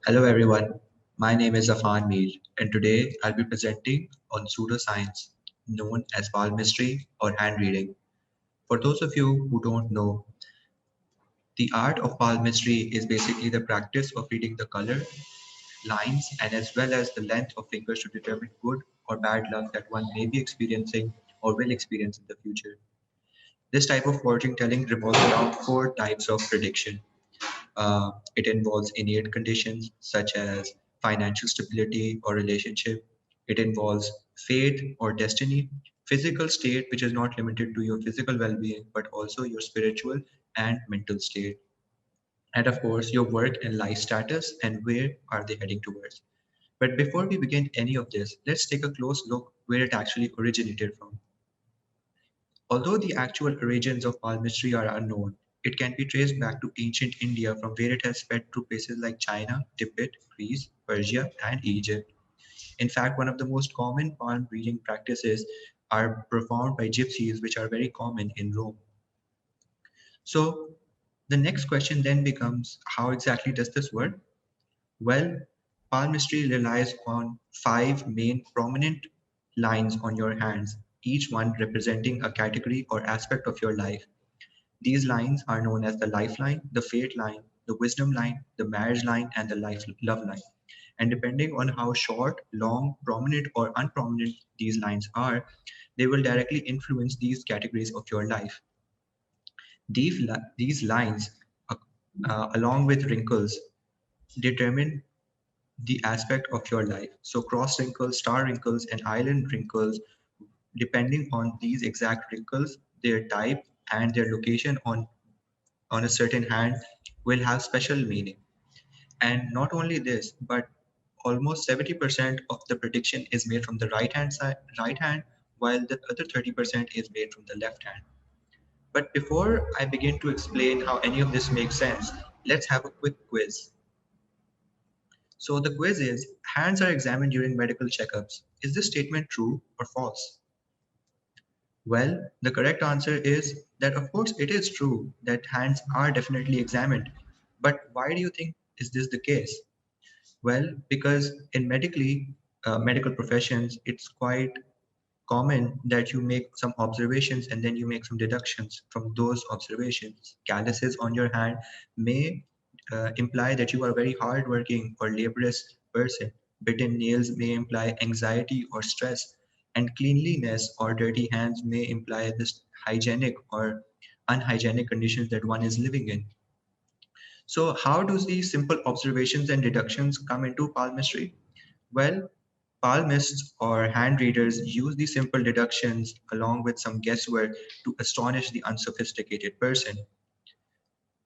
Hello everyone, my name is Afan Mir and today I'll be presenting on pseudoscience known as palmistry or hand reading. For those of you who don't know, the art of palmistry is basically the practice of reading the color, lines and as well as the length of fingers to determine good or bad luck that one may be experiencing or will experience in the future. This type of fortune telling revolves around four types of prediction. It involves innate conditions such as financial stability or relationship. It involves faith or destiny, physical state, which is not limited to your physical well being, but also your spiritual and mental state. And of course, your work and life status and where are they heading towards. But before we begin any of this, let's take a close look where it actually originated from. Although the actual origins of palmistry are unknown, it can be traced back to ancient India from where it has spread to places like China, Tibet, Greece, Persia, and Egypt. In fact, one of the most common palm reading practices are performed by gypsies, which are very common in Rome. So, the next question then becomes how exactly does this work? Well, palmistry relies on five main prominent lines on your hands, each one representing a category or aspect of your life. These lines are known as the lifeline, the fate line, the wisdom line, the marriage line, and the life love line. And depending on how short, long, prominent, or unprominent these lines are, they will directly influence these categories of your life. These lines, uh, along with wrinkles, determine the aspect of your life. So, cross wrinkles, star wrinkles, and island wrinkles, depending on these exact wrinkles, their type, and their location on a certain hand will have special meaning. And not only this, but almost 70% of the prediction is made from the right hand, while the other 30% is made from the left hand. But before I begin to explain how any of this makes sense, let's have a quick quiz. So the quiz is hands are examined during medical checkups. Is this statement true or false? Well, the correct answer is that of course it is true that hands are definitely examined. But why do you think is this the case? Well, because in medical professions, it's quite common that you make some observations and then you make some deductions from those observations. Calluses on your hand may imply that you are a very hardworking or laborious person. Bitten nails may imply anxiety or stress, and cleanliness or dirty hands may imply this hygienic or unhygienic conditions that one is living in. So, how do these simple observations and deductions come into palmistry? Well, palmists or hand readers use these simple deductions along with some guesswork to astonish the unsophisticated person.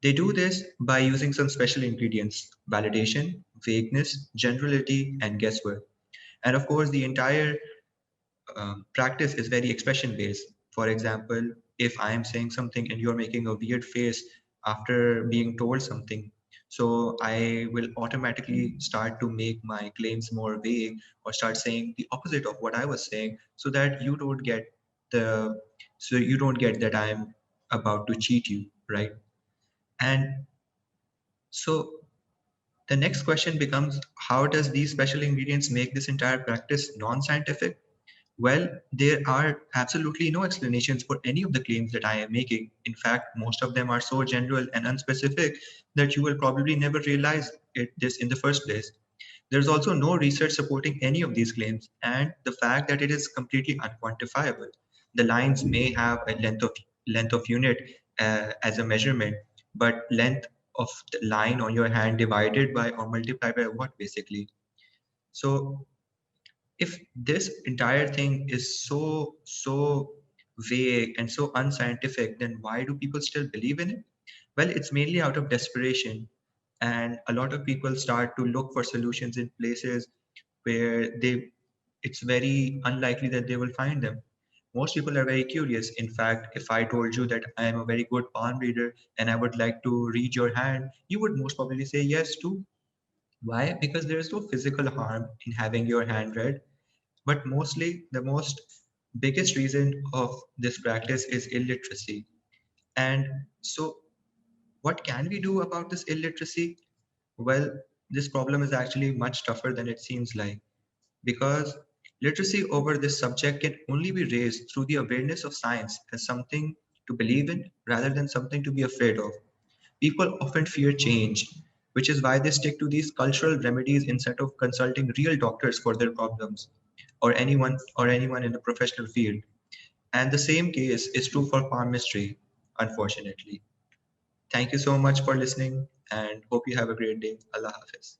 They do this by using some special ingredients validation, vagueness, generality, and guesswork. And of course, the entire practice is very expression based. For example, if I am saying something and you're making a weird face after being told something, so I will automatically start to make my claims more vague or start saying the opposite of what I was saying so that the you don't get that I'm about to cheat you, right? And so the next question becomes how does these special ingredients make this entire practice non-scientific? Well, there are absolutely no explanations for any of the claims that I am making. In fact, most of them are so general and unspecific that you will probably never realize this in the first place. There's also no research supporting any of these claims, and the fact that it is completely unquantifiable. The lines may have a length of unit as a measurement, but length of the line on your hand divided by or multiplied by what basically? So if this entire thing is so vague and so unscientific, then why do people still believe in it? Well, it's mainly out of desperation, and a lot of people start to look for solutions in places where they it's very unlikely that they will find them. Most people are very curious. In fact, if I told you that I am a very good palm reader and I would like to read your hand, you would most probably say yes too. Why? Because there is no physical harm in having your hand read, but mostly the most biggest reason of this practice is illiteracy. And so, what can we do about this illiteracy? Well, this problem is actually much tougher than it seems like, because literacy over this subject can only be raised through the awareness of science as something to believe in rather than something to be afraid of. People often fear change, which is why they stick to these cultural remedies instead of consulting real doctors for their problems, or anyone in the professional field. And the same case is true for palmistry, unfortunately. Thank you so much for listening and hope you have a great day. Allah Hafiz.